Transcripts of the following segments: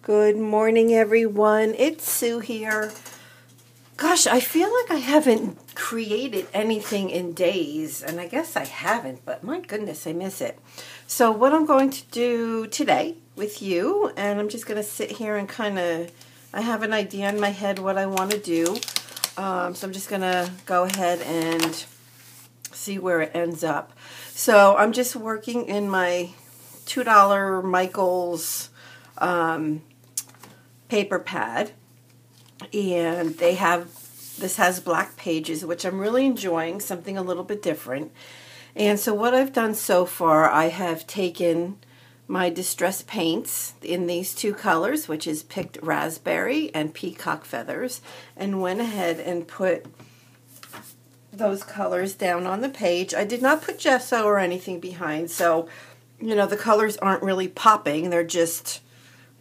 Good morning, everyone. It's Sue here. Gosh, I feel like I haven't created anything in days, and I guess I haven't, but my goodness, I miss it. So what I'm going to do today with you, and I'm just going to sit here and I have an idea in my head what I want to do. So I'm just going to go ahead and see where it ends up. So I'm just working in my $2 Michaels paper pad, and this has black pages, which I'm really enjoying, something a little bit different. And so what I've done so far, I have taken my distress paints in these two colors, which is Picked Raspberry and Peacock Feathers, and went ahead and put those colors down on the page. I did not put gesso or anything behind, so the colors aren't really popping. They're just,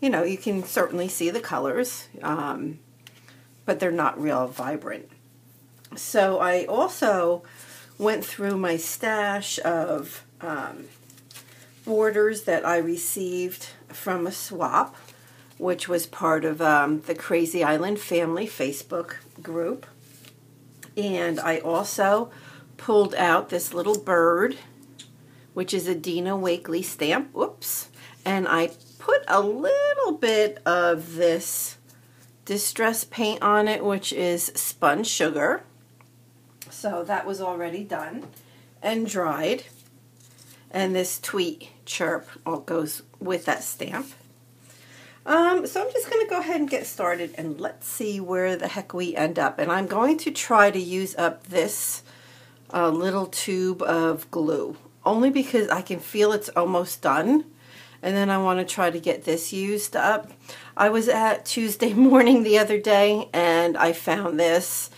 you can certainly see the colors, but they're not real vibrant. So I also went through my stash of borders that I received from a swap, which was part of the Crazy Island Family Facebook group. And I also pulled out this little bird, which is a Dina Wakley stamp. Whoops. And I put a little bit of this distress paint on it, which is Spun Sugar. So that was already done and dried. And this Tweet Chirp all goes with that stamp. So I'm just going to go ahead and get started, and let's see where the heck we end up. And I'm going to try to use up this little tube of glue, only because I can feel it's almost done. And then I want to try to get this used up. I was at Tuesday Morning the other day, and I found this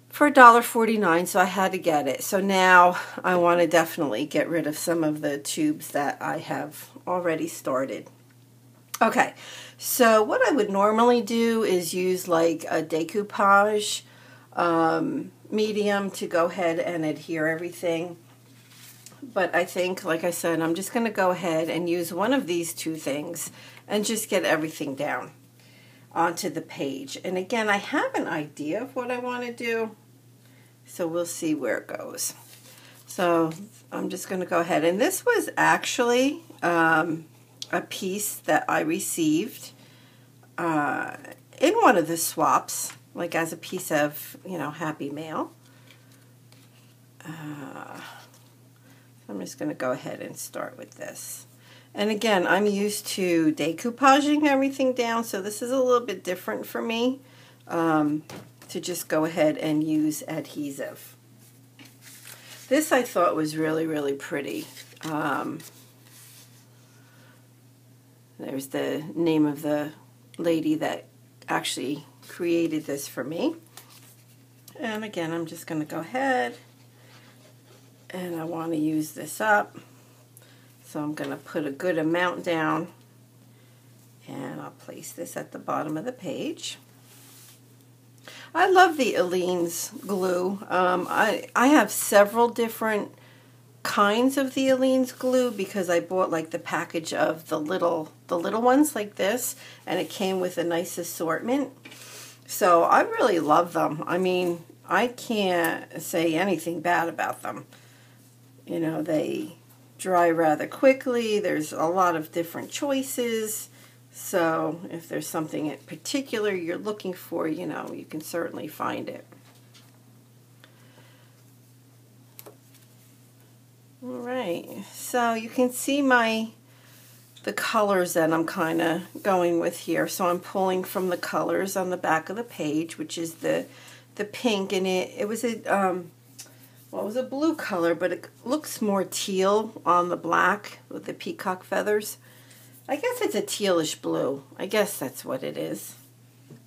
for $1.49, so I had to get it. So now I want to definitely get rid of some of the tubes that I have already started. Okay, so what I would normally do is use like a decoupage medium to go ahead and adhere everything. But I think, like I said, I'm just going to go ahead and use one of these two things and just get everything down onto the page. And again, I have an idea of what I want to do, so we'll see where it goes. So I'm just going to go ahead. And this was actually a piece that I received in one of the swaps, like as a piece of, Happy Mail. I'm just going to go ahead and start with this. And again, I'm used to decoupaging everything down, so this is a little bit different for me to just go ahead and use adhesive. This I thought was really, really pretty. There's the name of the lady that actually created this for me. And again, I'm just going to go ahead, and I want to use this up. So I'm going to put a good amount down, and I'll place this at the bottom of the page. I love the Aleene's glue. I have several different kinds of the Aleene's glue because I bought like the package of the little ones like this, and it came with a nice assortment. So I really love them. I mean, I can't say anything bad about them. They dry rather quickly. There's a lot of different choices. So if there's something in particular you're looking for, you can certainly find it. All right. So you can see the colors that I'm kind of going with here. So I'm pulling from the colors on the back of the page, which is the pink, and it was a well, it was a blue color, but it looks more teal on the black with the peacock feathers. I guess it's a tealish blue. I guess that's what it is.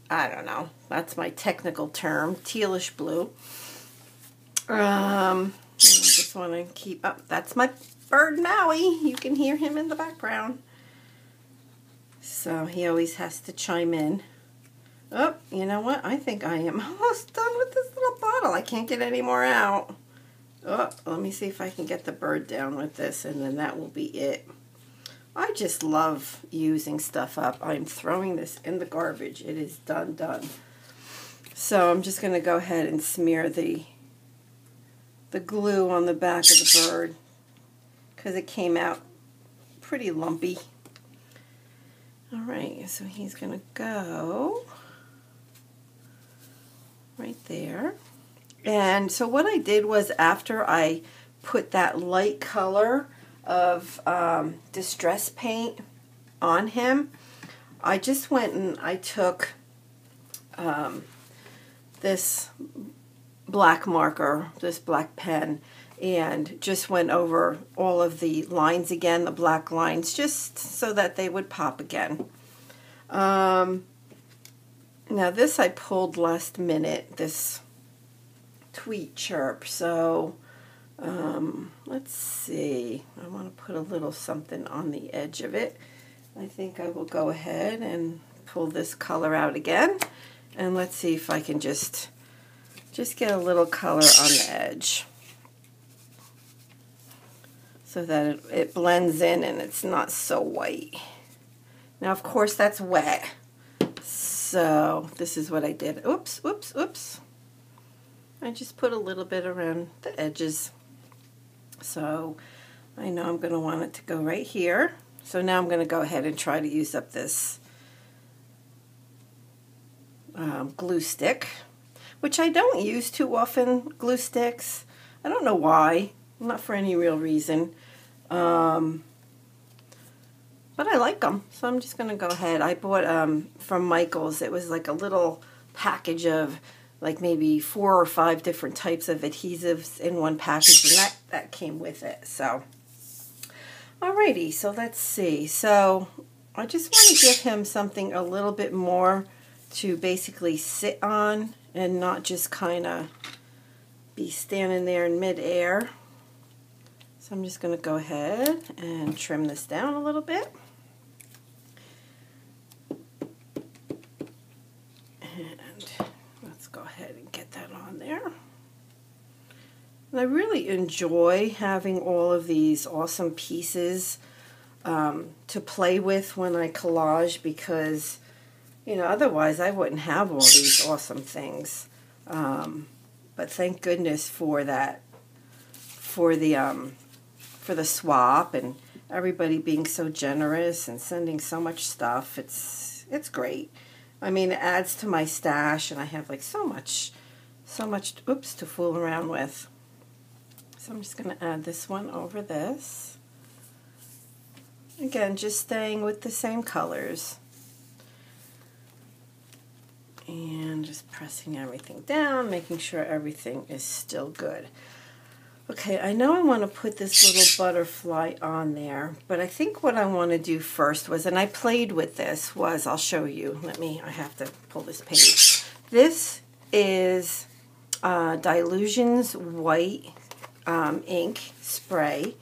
I don't know. That's my technical term, tealish blue. I just want to keep up. That's my bird Maui. You can hear him in the background. So he always has to chime in. Oh, you know what? I think I am almost done with this little bottle. I can't get any more out. Oh, let me see if I can get the bird down with this, and then that will be it. I just love using stuff up. I'm throwing this in the garbage. It is done. So I'm just going to go ahead and smear the glue on the back of the bird because it came out pretty lumpy. Alright, so he's going to go right there. And so what I did was, after I put that light color of distress paint on him, I just went and I took this black marker, this black pen, and just went over all of the lines again, the black lines, just so that they would pop again. Now this I pulled last minute, this Tweet Chirp, so let's see, I want to put a little something on the edge of it. I think I will go ahead and pull this color out again, and let's see if I can just get a little color on the edge so that it blends in and it's not so white. Now, of course, that's wet, so this is what I did. Oops. I just put a little bit around the edges. So I know I'm going to want it to go right here. So now I'm going to go ahead and try to use up this glue stick, which I don't use too often, glue sticks. I don't know why, not for any real reason. But I like them, so I'm just going to go ahead. I bought from Michael's, it was like a little package of like maybe 4 or 5 different types of adhesives in one package, and that came with it. So, alrighty, so let's see. So I just want to give him something a little bit more to basically sit on and not just kind of be standing there in midair. So I'm just going to go ahead and trim this down a little bit. And let's go ahead and get that on there. And I really enjoy having all of these awesome pieces to play with when I collage, because, you know, otherwise I wouldn't have all these awesome things. But thank goodness for that, for the swap and everybody being so generous and sending so much stuff. It's great. I mean, it adds to my stash, and I have like so much oops, to fool around with. So I'm just going to add this one over this. Again, just staying with the same colors. And just pressing everything down, making sure everything is still good. Okay, I know I want to put this little butterfly on there, but I think what I want to do first was, and I played with this, was, I'll show you. I have to pull this page. This is Dylusions white ink spray,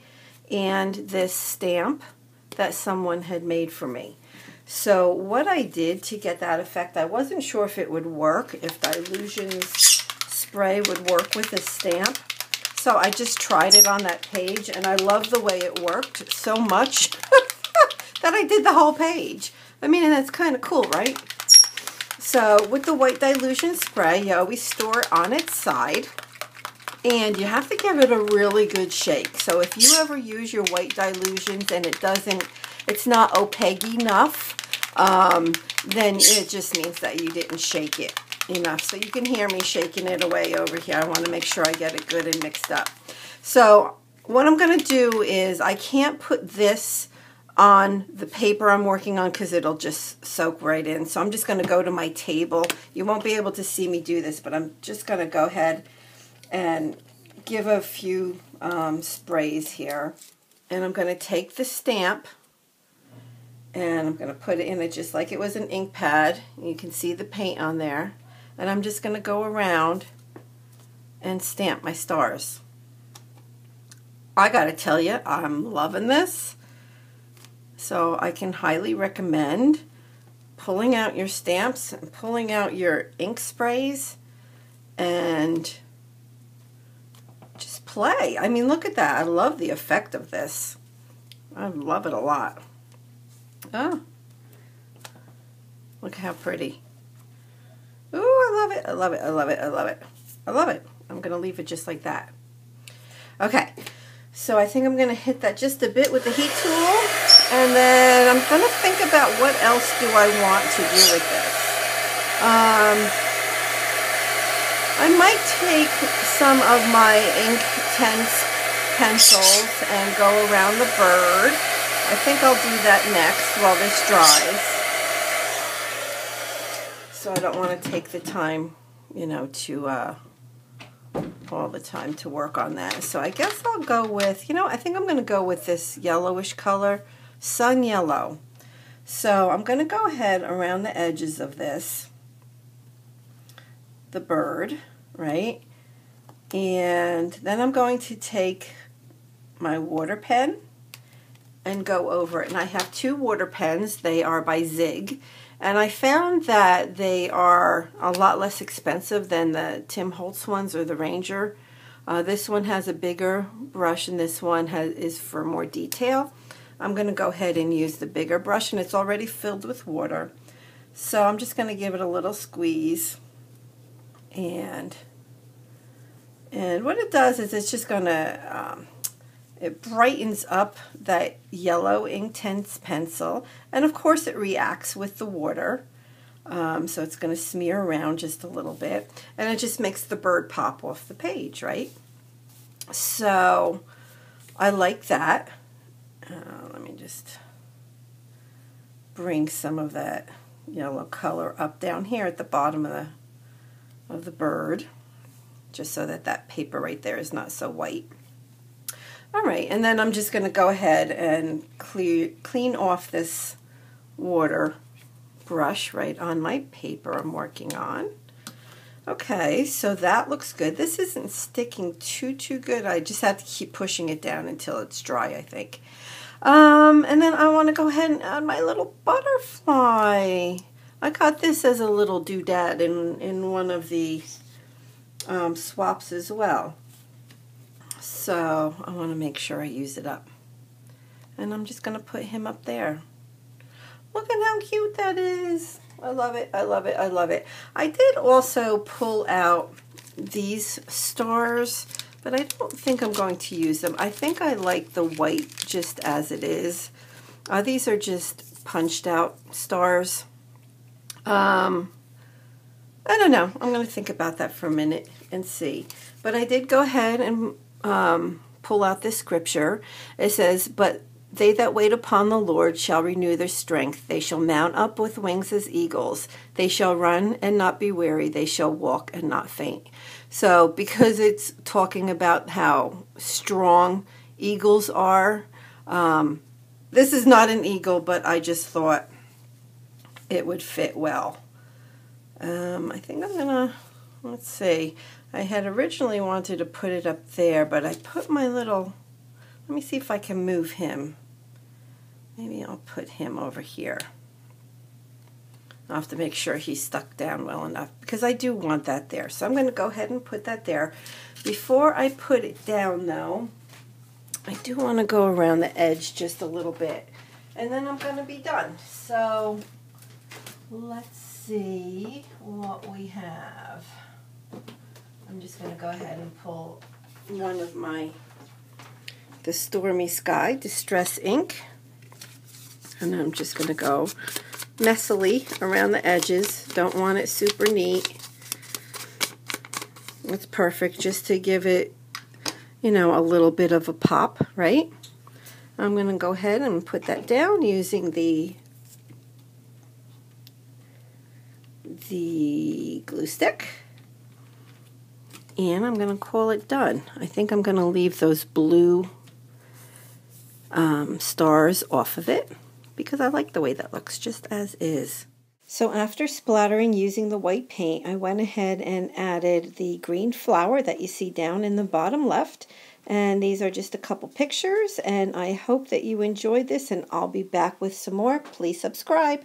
and this stamp that someone had made for me. So what I did to get that effect, I wasn't sure if it would work, if Dylusions spray would work with this stamp. So I just tried it on that page, and I love the way it worked so much that I did the whole page. I mean, and that's kind of cool, right? So with the white Dylusion spray, you always store it on its side, and you have to give it a really good shake. So if you ever use your white Dylusions and it's not opaque enough, then it just means that you didn't shake it enough. So you can hear me shaking it away over here. I want to make sure I get it good and mixed up. So what I'm going to do is, I can't put this on the paper I'm working on because it'll just soak right in. So I'm just going to go to my table. You won't be able to see me do this, but I'm just going to go ahead and give a few sprays here. And I'm going to take the stamp, and I'm going to put it in it just like it was an ink pad. You can see the paint on there. And I'm just going to go around and stamp my stars. I got to tell you, I'm loving this. So I can highly recommend pulling out your stamps and pulling out your ink sprays and just play. I mean, look at that. I love the effect of this. I love it a lot. Oh, look how pretty. Ooh, I love it. I love it. I love it. I love it. I love it. I'm going to leave it just like that. Okay, so I think I'm going to hit that just a bit with the heat tool, and then I'm going to think about what else do I want to do with this. I might take some of my Inktense pencils and go around the bird. I think I'll do that next while this dries. So I don't want to take the time, you know, to all the time to work on that. So I guess I'll go with, you know, I think I'm going to go with this yellowish color, Sun Yellow. So I'm going to go ahead around the edges of this, the bird, right? And then I'm going to take my water pen and go over it. And I have two water pens. They are by Zig. And I found that they are a lot less expensive than the Tim Holtz ones or the Ranger. This one has a bigger brush and this one is for more detail. I'm going to go ahead and use the bigger brush, and it's already filled with water. So I'm just going to give it a little squeeze. And what it does is it's just going to, it brightens up that yellow Inktense pencil, and of course it reacts with the water, so it's going to smear around just a little bit, and it just makes the bird pop off the page, right? So I like that. Let me just bring some of that yellow color up down here at the bottom of the bird, just so that that paper right there is not so white. All right, and then I'm just going to go ahead and clean off this water brush right on my paper I'm working on. Okay, so that looks good. This isn't sticking too good. I just have to keep pushing it down until it's dry, I think. And then I want to go ahead and add my little butterfly. I got this as a little doodad in one of the swaps as well. So I want to make sure I use it up. And I'm just going to put him up there. Look at how cute that is. I love it. I love it. I love it. I did also pull out these stars, but I don't think I'm going to use them. I think I like the white just as it is. These are just punched out stars. I don't know. I'm going to think about that for a minute and see. But I did go ahead and pull out this scripture. It says, "But they that wait upon the Lord shall renew their strength. They shall mount up with wings as eagles. They shall run and not be weary. They shall walk and not faint." So because it's talking about how strong eagles are, this is not an eagle, but I just thought it would fit well. I think I'm gonna, let's see, I had originally wanted to put it up there, but I put my little, let me see if I can move him. Maybe I'll put him over here. I'll have to make sure he's stuck down well enough, because I do want that there. So I'm going to go ahead and put that there. Before I put it down, though, I do want to go around the edge just a little bit, and then I'm going to be done. So let's see what we have. I'm just going to go ahead and pull one of the Stormy Sky Distress ink, and I'm just going to go messily around the edges. Don't want it super neat. It's perfect just to give it, you know, a little bit of a pop, right? I'm going to go ahead and put that down using the glue stick. And I'm going to call it done. I think I'm going to leave those blue stars off of it, because I like the way that looks just as is. So after splattering using the white paint, I went ahead and added the green flower that you see down in the bottom left. And these are just a couple pictures, and I hope that you enjoyed this, and I'll be back with some more. Please subscribe.